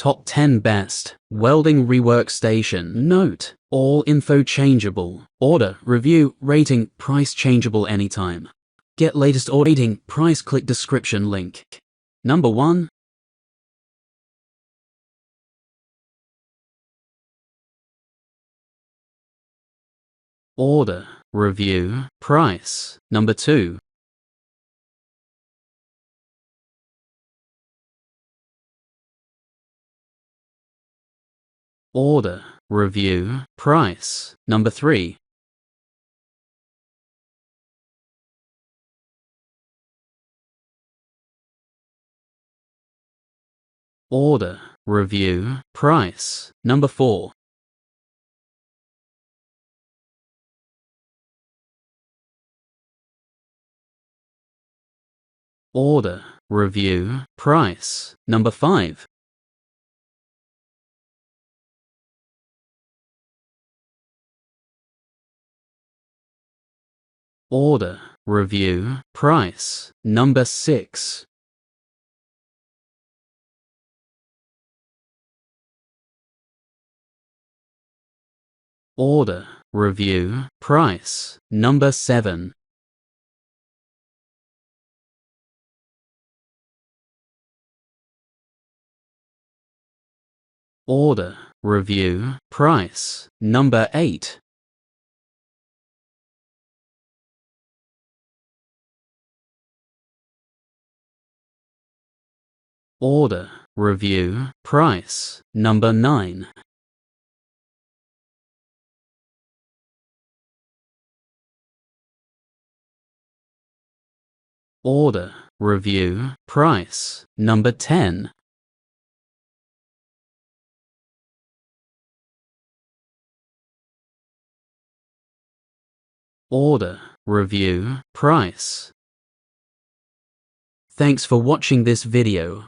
Top 10 Best Welding Rework Station. Note: all info changeable. Order, review, rating, price changeable anytime. Get latest order rating, price, click description link. Number 1. Order, review, price. Number 2. Order, review, price. Number 3. Order, review, price. Number 4. Order, review, price. Number 5. Order, review, price. Number 6. Order, review, price. Number 7. Order, review, price. Number 8. Order, review, price. Number 9. Order, review, price. Number 10. Order, review, price. Thanks for watching this video.